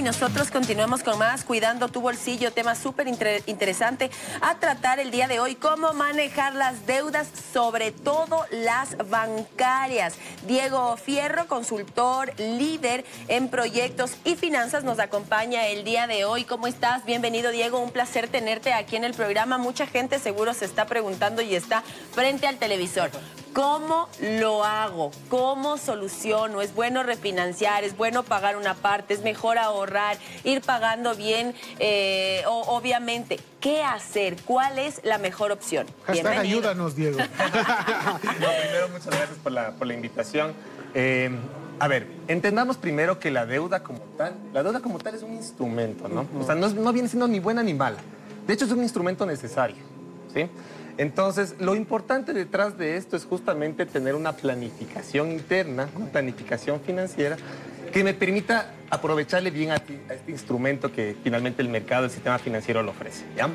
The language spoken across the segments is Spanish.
nosotros continuamos con más, cuidando tu bolsillo, tema súper interesante a tratar el día de hoy, cómo manejar las deudas, sobre todo las bancarias. Diego Fierro, consultor, líder en proyectos y finanzas, nos acompaña el día de hoy. ¿Cómo estás? Bienvenido, Diego, un placer tenerte aquí en el programa. Mucha gente seguro se está preguntando y está frente al televisor. ¿Cómo lo hago? ¿Cómo soluciono? ¿Es bueno refinanciar? ¿Es bueno pagar una parte? ¿Es mejor ahorrar? ¿Ir pagando bien? Obviamente, ¿qué hacer? ¿Cuál es la mejor opción? Hashtag ayúdanos, Diego. Primero, muchas gracias por la invitación. A ver, entendamos primero que la deuda como tal es un instrumento, ¿no? O sea, no viene siendo ni buena ni mala. De hecho, es un instrumento necesario, ¿sí? Entonces, lo importante detrás de esto es justamente tener una planificación interna, una planificación financiera que me permita aprovecharle bien a este instrumento que finalmente el mercado, el sistema financiero lo ofrece, ¿ya?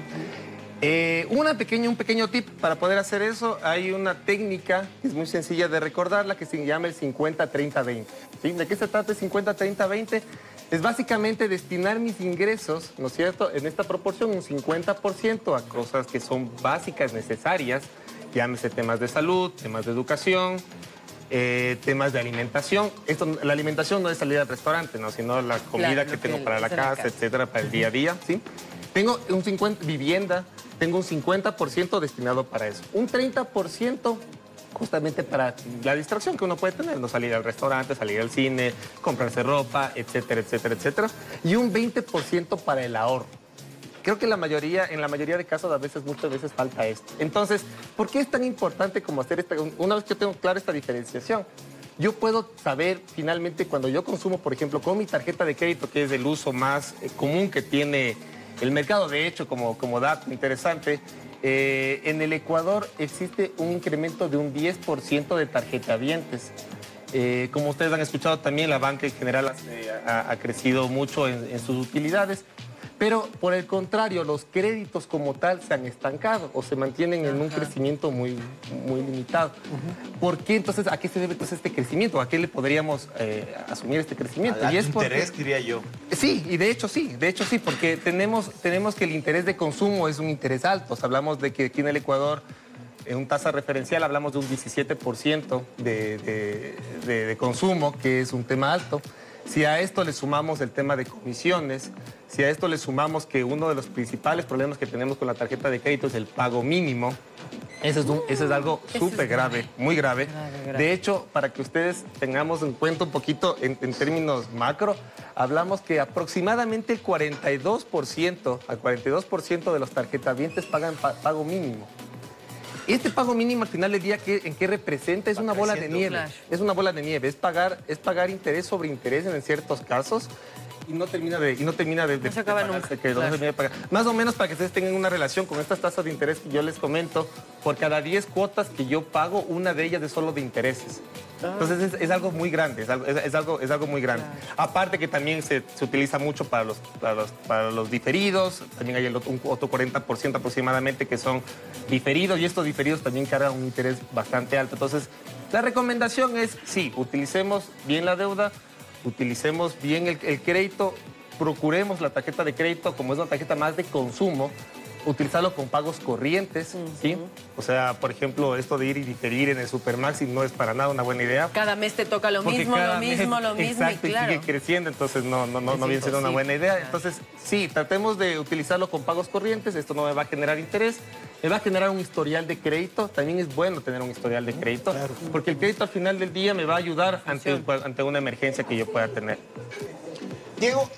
Un pequeño tip para poder hacer eso. Hay una técnica que es muy sencilla de recordarla que se llama el 50-30-20. ¿Sí? ¿De qué se trata el 50-30-20? Es básicamente destinar mis ingresos, ¿no es cierto?, en esta proporción, un 50% a cosas que son básicas, necesarias, llámese temas de salud, temas de educación, temas de alimentación. La alimentación no es salir al restaurante, ¿no?, sino la comida que tengo para la casa, etcétera, para el día a día, ¿sí? Tengo un 50% vivienda, tengo un 50% destinado para eso. Un 30% justamente para la distracción que uno puede tener, no salir al restaurante, salir al cine, comprarse ropa, etcétera, etcétera, etcétera. Y un 20% para el ahorro. Creo que en la mayoría de casos, muchas veces falta esto. Entonces, ¿por qué es tan importante como hacer esta? Una vez que yo tengo clara esta diferenciación, yo puedo saber finalmente cuando yo consumo, por ejemplo, con mi tarjeta de crédito, que es el uso más común que tiene el mercado. De hecho, como dato interesante, en el Ecuador existe un incremento de un 10% de tarjetavientes. Como ustedes han escuchado también, la banca en general ha crecido mucho en sus utilidades. Pero, por el contrario, los créditos como tal se han estancado o se mantienen en un crecimiento muy limitado. ¿Por qué entonces? ¿A qué se debe entonces este crecimiento? ¿A qué le podríamos asumir este crecimiento? Y es interés, diría yo. Sí, y de hecho sí, porque tenemos que el interés de consumo es un interés alto. O sea, hablamos de que aquí en el Ecuador, en un tasa referencial, hablamos de un 17% de consumo, que es un tema alto. Si a esto le sumamos el tema de comisiones, si a esto le sumamos que uno de los principales problemas que tenemos con la tarjeta de crédito es el pago mínimo, eso es algo súper grave, muy grave. De hecho, para que ustedes tengamos en cuenta un poquito en términos macro, hablamos que aproximadamente el 42% de los tarjetavientes pagan pago mínimo. Este pago mínimo al final del día, ¿en qué representa? Es una bola de nieve. Claro. Es una bola de nieve. Es pagar interés sobre interés en ciertos casos y no termina de no se acaba nunca. Claro. No se termina de pagar. Más o menos para que ustedes tengan una relación con estas tasas de interés que yo les comento, por cada 10 cuotas que yo pago, una de ellas es solo de intereses. Entonces es algo muy grande, es algo muy grande. Claro. Aparte que también se utiliza mucho para los diferidos, también hay otro 40% aproximadamente que son diferidos, y estos diferidos también cargan un interés bastante alto. Entonces, la recomendación es, sí, utilicemos bien la deuda, utilicemos bien el crédito, procuremos la tarjeta de crédito como es una tarjeta más de consumo, utilizarlo con pagos corrientes, ¿sí? O sea, por ejemplo, esto de ir y diferir en el Supermaxi no es para nada una buena idea. Cada mes te toca lo mismo, exacto, y claro, sigue creciendo, entonces no viene siendo una buena idea. Entonces, sí, tratemos de utilizarlo con pagos corrientes, esto no me va a generar interés, me va a generar un historial de crédito. También es bueno tener un historial de crédito, porque el crédito al final del día me va a ayudar ante una emergencia que yo pueda tener. Diego,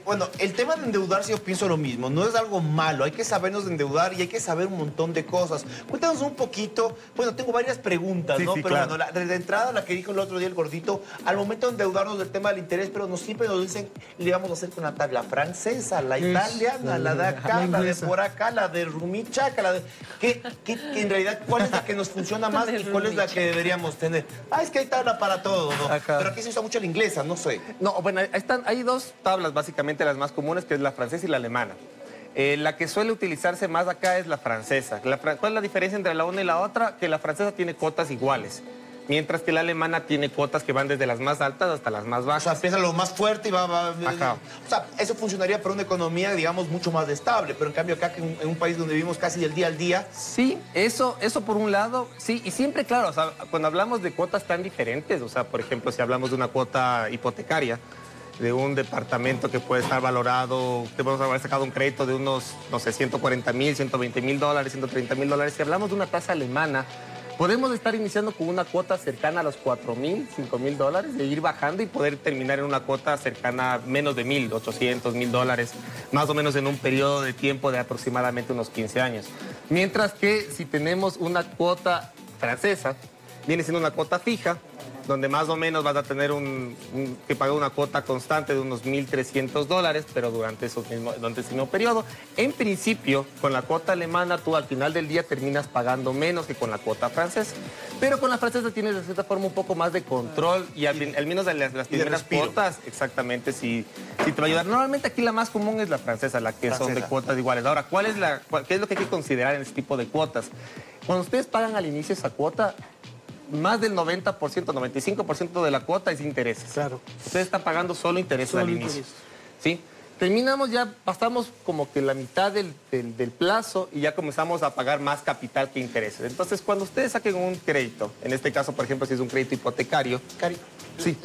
bueno, el tema de endeudarse yo pienso lo mismo, no es algo malo, hay que sabernos de endeudar y hay que saber un montón de cosas. Cuéntanos un poquito, bueno, tengo varias preguntas, ¿no? Pero claro, bueno, de entrada, la que dijo el otro día el gordito, al momento de endeudarnos del tema del interés, pero siempre nos dicen, le vamos a hacer con la tabla francesa, la italiana, la de acá, la de por acá, la de rumichaca, la de... que en realidad, ¿cuál es la que nos funciona más y cuál es la que deberíamos tener? Es que hay tabla para todo, ¿no? Pero aquí se usa mucho la inglesa, no sé. No, bueno, hay dos tablas básicamente las más comunes, que es la francesa y la alemana. La que suele utilizarse más acá es la francesa. ¿Cuál es la diferencia entre la una y la otra? Que la francesa tiene cuotas iguales. mientras que la alemana tiene cuotas que van desde las más altas hasta las más bajas. O sea, empieza lo más fuerte y va. Ajá. O sea, eso funcionaría para una economía, digamos, mucho más estable, pero en cambio acá, que en un país donde vivimos casi del día al día. Sí, eso por un lado, sí, y siempre, claro, o sea, cuando hablamos de cuotas tan diferentes, o sea, por ejemplo, si hablamos de una cuota hipotecaria, de un departamento que puede estar valorado, te podemos haber sacado un crédito de unos, no sé, 140,000, 120,000 dólares, 130,000 dólares. Si hablamos de una tasa alemana, podemos estar iniciando con una cuota cercana a los 4,000, 5,000 dólares, de ir bajando y poder terminar en una cuota cercana a menos de 1,800, 1,000 dólares, más o menos en un periodo de tiempo de aproximadamente unos 15 años. Mientras que si tenemos una cuota francesa, viene siendo una cuota fija, donde más o menos vas a tener que pagar una cuota constante de unos 1,300 dólares, pero durante ese mismo periodo. En principio, con la cuota alemana, tú al final del día terminas pagando menos que con la cuota francesa. Pero con la francesa tienes de cierta forma un poco más de control y al menos de las primeras cuotas, exactamente, sí te va a ayudar. Normalmente aquí la más común es la francesa, la que son de cuotas iguales. Ahora, ¿qué es lo que hay que considerar en este tipo de cuotas? Cuando ustedes pagan al inicio esa cuota, más del 90%, 95% de la cuota es intereses. Claro. Ustedes están pagando solo intereses al inicio. ¿Sí? Terminamos ya, pasamos como que la mitad del plazo y ya comenzamos a pagar más capital que intereses. Entonces, cuando ustedes saquen un crédito, en este caso, por ejemplo, si es un crédito hipotecario... Sí.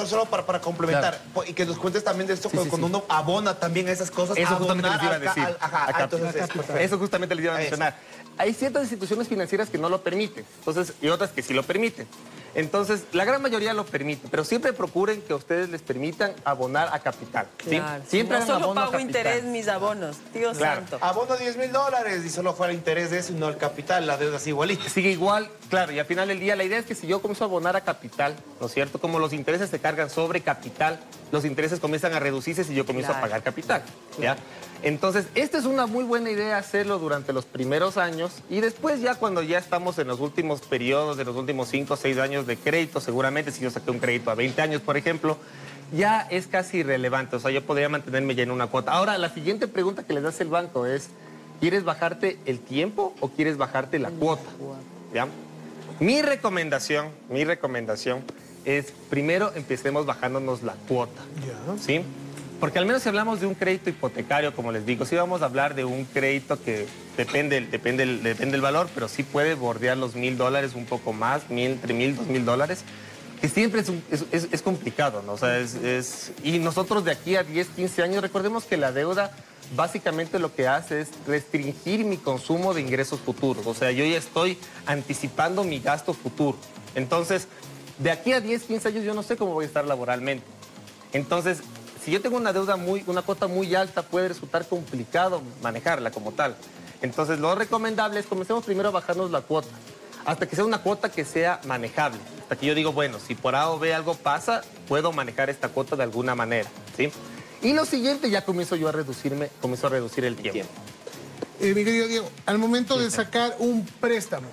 Solo para complementar, claro. Y que nos cuentes también de esto, cuando uno abona también a esas cosas. Eso justamente les iba a decir. Eso justamente les iba a mencionar. Hay ciertas instituciones financieras que no lo permiten, entonces, y otras que sí lo permiten. Entonces, la gran mayoría lo permite, pero siempre procuren que a ustedes les permitan abonar a capital. ¿Sí? Claro. Siempre no solo pago capital. interés mis abonos, Dios santo. Abono 10,000 dólares y solo fuera el interés de eso y no el capital, la deuda sigue igualita. Sigue igual, claro, y al final del día la idea es que si yo comienzo a abonar a capital, ¿no es cierto? Como los intereses se cargan sobre capital, los intereses comienzan a reducirse si yo comienzo a pagar capital, ¿ya? Entonces, esta es una muy buena idea hacerlo durante los primeros años y después ya cuando ya estamos en los últimos periodos, de los últimos 5 o 6 años de crédito, seguramente si yo saqué un crédito a 20 años, por ejemplo, ya es casi irrelevante, o sea, yo podría mantenerme ya en una cuota. Ahora, la siguiente pregunta que les hace el banco es, ¿quieres bajarte el tiempo o quieres bajarte la cuota? ¿Ya? Mi recomendación es, primero empecemos bajándonos la cuota, ¿sí? Porque al menos si hablamos de un crédito hipotecario, como les digo, sí vamos a hablar de un crédito que depende del valor, pero sí puede bordear los 1,000 dólares, un poco más, entre 1,000, 2,000 dólares, que siempre es complicado, ¿no? O sea, y nosotros de aquí a 10, 15 años, recordemos que la deuda básicamente lo que hace es restringir mi consumo de ingresos futuros. O sea, yo ya estoy anticipando mi gasto futuro. Entonces, de aquí a 10, 15 años yo no sé cómo voy a estar laboralmente. Entonces, si yo tengo una cuota muy alta, puede resultar complicado manejarla como tal. Entonces, lo recomendable es comencemos primero a bajarnos la cuota, hasta que sea una cuota que sea manejable. Hasta que yo digo, bueno, si por A o B algo pasa, puedo manejar esta cuota de alguna manera, ¿sí? Y lo siguiente, ya comienzo a reducir el tiempo. Mi querido Diego, al momento de sacar un préstamo,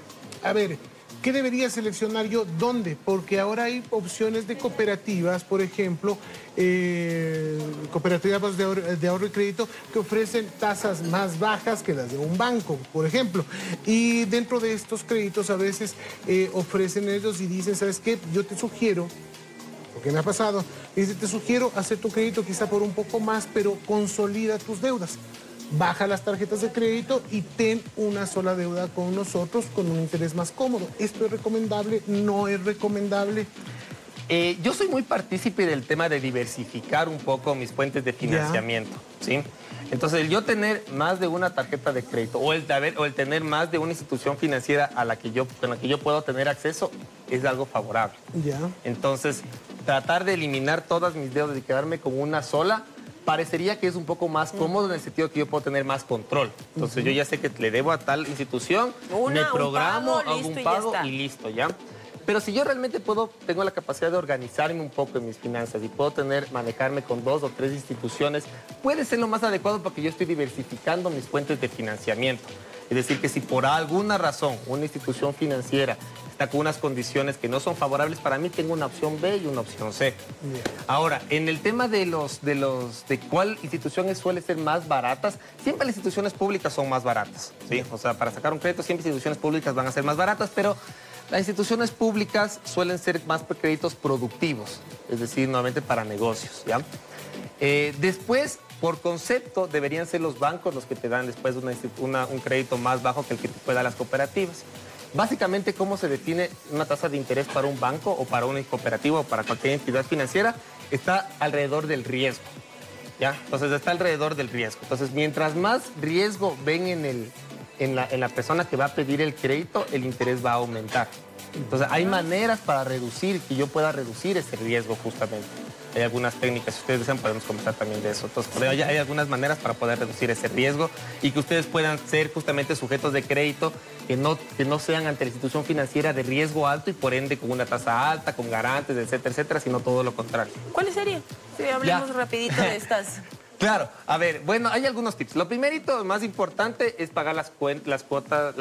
a ver, ¿qué debería seleccionar yo? ¿Dónde? Porque ahora hay opciones de cooperativas, por ejemplo, cooperativas de ahorro y crédito que ofrecen tasas más bajas que las de un banco, por ejemplo. Y dentro de estos créditos a veces ofrecen ellos y dicen, ¿sabes qué? Yo te sugiero, porque me ha pasado, dice, te sugiero hacer tu crédito quizá por un poco más, pero consolida tus deudas. Baja las tarjetas de crédito y ten una sola deuda con nosotros con un interés más cómodo. ¿Esto es recomendable? ¿No es recomendable? Yo soy muy partícipe del tema de diversificar un poco mis fuentes de financiamiento, ¿sí? Entonces, el yo tener más de una tarjeta de crédito o el tener más de una institución financiera con la que yo puedo tener acceso es algo favorable. Entonces, tratar de eliminar todas mis deudas y quedarme con una sola parecería que es un poco más cómodo en el sentido que yo puedo tener más control. Entonces, yo ya sé que le debo a tal institución, me programo, hago un pago y listo, ¿ya? Pero si yo realmente tengo la capacidad de organizarme un poco en mis finanzas y puedo manejarme con 2 o 3 instituciones, puede ser lo más adecuado porque yo estoy diversificando mis fuentes de financiamiento. Es decir, que si por alguna razón una institución financiera está con unas condiciones que no son favorables para mí, tengo una opción B y una opción C. Ahora, en el tema de cuál institución suele ser más baratas, siempre las instituciones públicas son más baratas, ¿sí? O sea, para sacar un crédito siempre instituciones públicas van a ser más baratas, pero Las instituciones públicas suelen ser más créditos productivos, es decir, nuevamente para negocios, ¿ya? Después, por concepto, deberían ser los bancos los que te dan después un crédito más bajo que el que te puede dar las cooperativas. Básicamente, ¿cómo se define una tasa de interés para un banco o para una cooperativa o para cualquier entidad financiera? Está alrededor del riesgo, ¿ya? Entonces, está alrededor del riesgo. Entonces, mientras más riesgo ven en la persona que va a pedir el crédito, el interés va a aumentar. Entonces, hay maneras para reducir, que yo pueda reducir ese riesgo justamente. Hay algunas técnicas, si ustedes desean podemos conversar también de eso. Entonces, hay algunas maneras para poder reducir ese riesgo y que ustedes puedan ser justamente sujetos de crédito que no sean ante la institución financiera de riesgo alto y por ende con una tasa alta, con garantes, etcétera, etcétera, sino todo lo contrario. ¿Cuáles serían? Sí, hablemos rapidito de estas. Claro, a ver, bueno, hay algunos tips. Lo primerito, más importante, es pagar las cuentas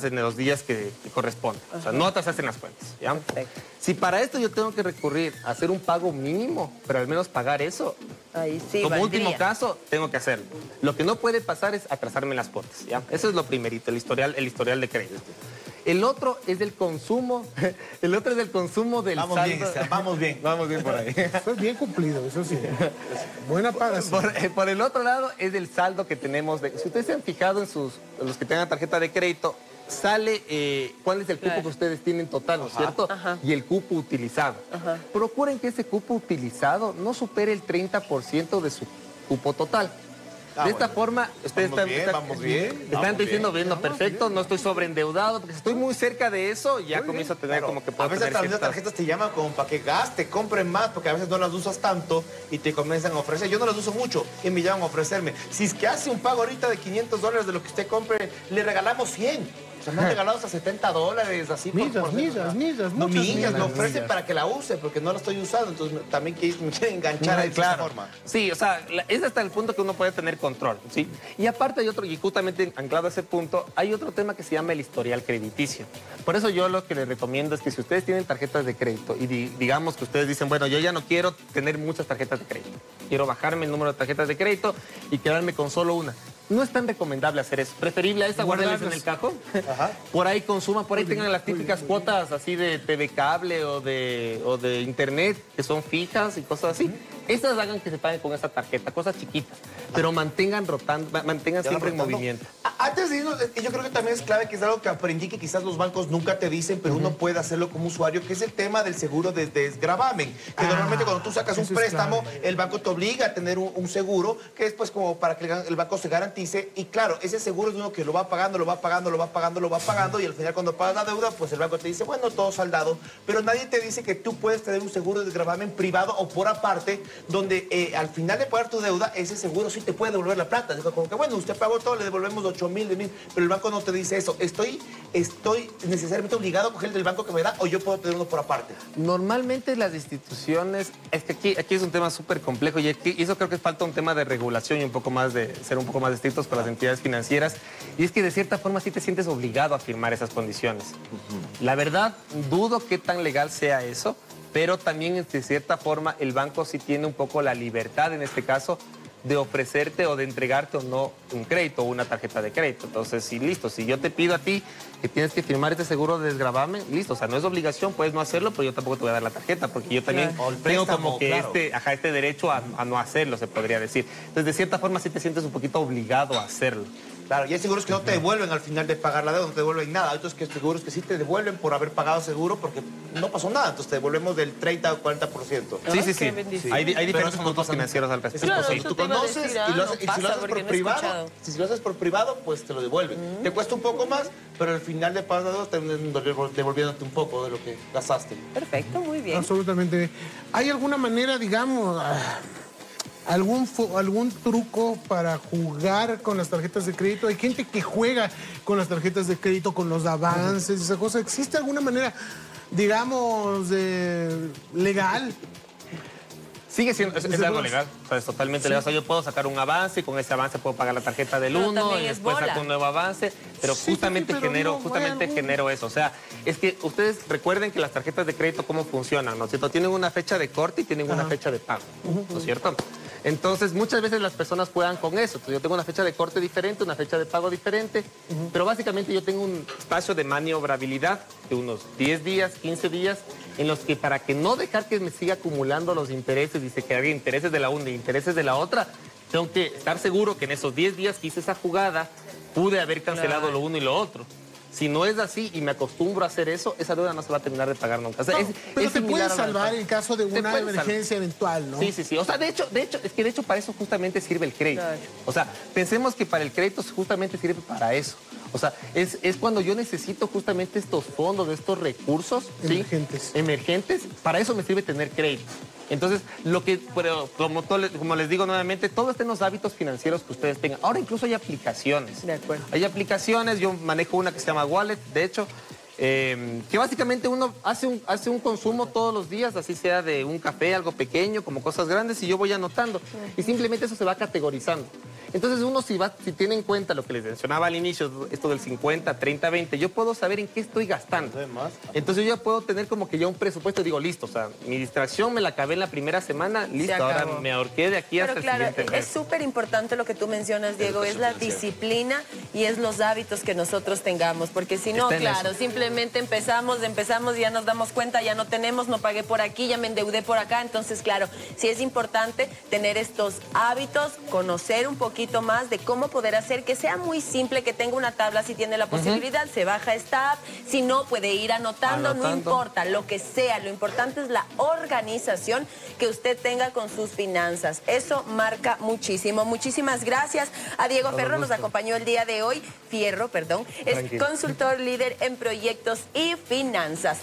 en los días que corresponden. O sea, no atrasarse en las cuentas, ¿ya? Perfecto. Si para esto yo tengo que recurrir a hacer un pago mínimo, pero al menos pagar eso, ahí sí, como valdría. último caso, tengo que hacerlo. Lo que no puede pasar es atrasarme en las cuotas, ¿ya? Eso es lo primerito, el historial de crédito. El otro es el consumo, del vamos saldo. Bien, vamos bien. Vamos bien por ahí. Eso es bien cumplido, eso sí. Buena paga. Sí. Por el otro lado es el saldo que tenemos. Si ustedes se han fijado en los que tengan tarjeta de crédito, sale cuál es el cupo que ustedes tienen total, ¿no es cierto? Ajá. Y el cupo utilizado. Ajá. Procuren que ese cupo utilizado no supere el 30% de su cupo total. De esta forma, ustedes están diciendo, viendo perfecto, no estoy sobreendeudado, porque si estoy muy cerca de eso, ya comienzo a tener como que puedo a veces tener las tarjetas te llaman como para que gaste, compren más, porque a veces no las usas tanto y te comienzan a ofrecer. Yo no las uso mucho y me llaman a ofrecerme. Si es que hace un pago ahorita de $500 de lo que usted compre, le regalamos 100. O sea, me han regalado hasta $70, así. Millas. No, millas, me ofrecen para que la use, porque no la estoy usando. Entonces, también me quieren enganchar de esa forma. Sí, o sea, es hasta el punto que uno puede tener control, ¿sí? Y aparte hay otro, y justamente anclado a ese punto, hay otro tema que se llama el historial crediticio. Por eso yo lo que les recomiendo es que si ustedes tienen tarjetas de crédito y digamos que ustedes dicen, bueno, yo ya no quiero tener muchas tarjetas de crédito, quiero bajarme el número de tarjetas de crédito y quedarme con solo una. No es tan recomendable hacer eso. Preferible a esa, guárdenlas en el cajón. Ajá. Por ahí consuman, por ahí tengan las típicas cuotas así de TV cable o de internet, que son fijas y cosas así. Esas hagan que se paguen con esa tarjeta, cosas chiquitas, pero mantengan siempre en movimiento. Antes de irnos, yo creo que también es clave, que es algo que aprendí que quizás los bancos nunca te dicen, pero uno puede hacerlo como usuario, que es el tema del seguro de desgravamen. Que normalmente cuando tú sacas un préstamo, el banco te obliga a tener un seguro, que es pues como para que el banco se garantice. Y claro, ese seguro es uno que lo va pagando, y al final cuando pagas la deuda, pues el banco te dice, bueno, todo saldado. Pero nadie te dice que tú puedes tener un seguro de desgravamen privado o por aparte, donde al final de pagar tu deuda, ese seguro sí te puede devolver la plata. Digo, como que bueno, usted pagó todo, le devolvemos 8,000, 10,000, pero el banco no te dice eso. ¿Estoy necesariamente obligado a coger el del banco que me da o yo puedo tener uno por aparte? Normalmente las instituciones, es que aquí es un tema súper complejo y eso creo que falta un tema de regulación y ser un poco más estrictos con las entidades financieras. Y es que de cierta forma sí te sientes obligado a firmar esas condiciones. La verdad, dudo qué tan legal sea eso, pero también de cierta forma el banco sí tiene un poco la libertad, en este caso, de ofrecerte o de entregarte o no un crédito o una tarjeta de crédito. Entonces, sí, listo, si yo te pido a ti que tienes que firmar este seguro de desgravamen, listo, o sea, no es obligación, puedes no hacerlo, pero yo tampoco te voy a dar la tarjeta, porque yo también tengo como que este derecho a no hacerlo, se podría decir. Entonces, de cierta forma sí te sientes un poquito obligado a hacerlo. Claro, y hay seguros que no te devuelven al final de pagar la deuda, no te devuelven nada. Hay otros seguros que sí te devuelven por haber pagado seguro porque no pasó nada. Entonces te devolvemos del 30 o 40%. Sí. Hay diferentes puntos financieros al respecto. Claro, si tú conoces y si lo haces por privado, pues te lo devuelven. Te cuesta un poco más, pero al final de pagar la deuda te devolviéndote un poco de lo que gastaste. Perfecto, muy bien. Absolutamente. ¿Hay alguna manera, digamos, algún truco para jugar con las tarjetas de crédito? Hay gente que juega con las tarjetas de crédito, con los avances, esa cosa. ¿Existe alguna manera, digamos, legal? Sigue siendo, es algo legal, o sea, es totalmente legal. O sea, yo puedo sacar un avance y con ese avance puedo pagar la tarjeta del uno y después saco un nuevo avance, pero justamente genero eso. O sea, es que ustedes recuerden que las tarjetas de crédito, ¿cómo funcionan? ¿No es cierto? Tienen una fecha de corte y tienen una fecha de pago, ¿no es cierto? Entonces, muchas veces las personas juegan con eso. Entonces, yo tengo una fecha de corte diferente, una fecha de pago diferente, pero básicamente yo tengo un espacio de maniobrabilidad de unos 10 días, 15 días, en los que para que no dejar que me siga acumulando los intereses, dice que había intereses de la una y intereses de la otra, tengo que estar seguro que en esos 10 días que hice esa jugada, pude haber cancelado lo uno y lo otro. Si no es así y me acostumbro a hacer eso, esa deuda no se va a terminar de pagar nunca. O sea, no, pero te puede salvar en caso de una emergencia eventual, ¿no? Sí, sí, sí. O sea, de hecho para eso justamente sirve el crédito. Claro. O sea, pensemos que para el crédito justamente sirve para eso. O sea, es cuando yo necesito justamente estos fondos, estos recursos emergentes. Para eso me sirve tener crédito. Entonces, pero como les digo nuevamente, todo está en los hábitos financieros que ustedes tengan. Ahora incluso hay aplicaciones. De acuerdo. Hay aplicaciones, yo manejo una que se llama Wallet, de hecho, que básicamente uno hace un consumo todos los días, así sea de un café, algo pequeño, como cosas grandes, y yo voy anotando. Y simplemente eso se va categorizando. Entonces uno si tiene en cuenta lo que les mencionaba al inicio, esto del 50, 30, 20, yo puedo saber en qué estoy gastando. Entonces yo ya puedo tener como que ya un presupuesto, digo, listo, o sea, mi distracción me la acabé en la primera semana, listo, ahora me ahorqué de aquí hasta el siguiente mes. Es súper importante lo que tú mencionas, Diego, es la disciplina y es los hábitos que nosotros tengamos, porque si no, claro, simplemente empezamos y ya nos damos cuenta, ya no tenemos, no pagué por aquí, ya me endeudé por acá, entonces claro, sí es importante tener estos hábitos, conocer un poquito más de cómo poder hacer que sea muy simple, que tenga una tabla si tiene la posibilidad, se baja esta app, si no puede ir anotando, no importa, lo que sea, lo importante es la organización que usted tenga con sus finanzas, eso marca muchísimo. Muchísimas gracias a Diego Fierro, nos acompañó el día de hoy, es consultor líder en proyectos y finanzas.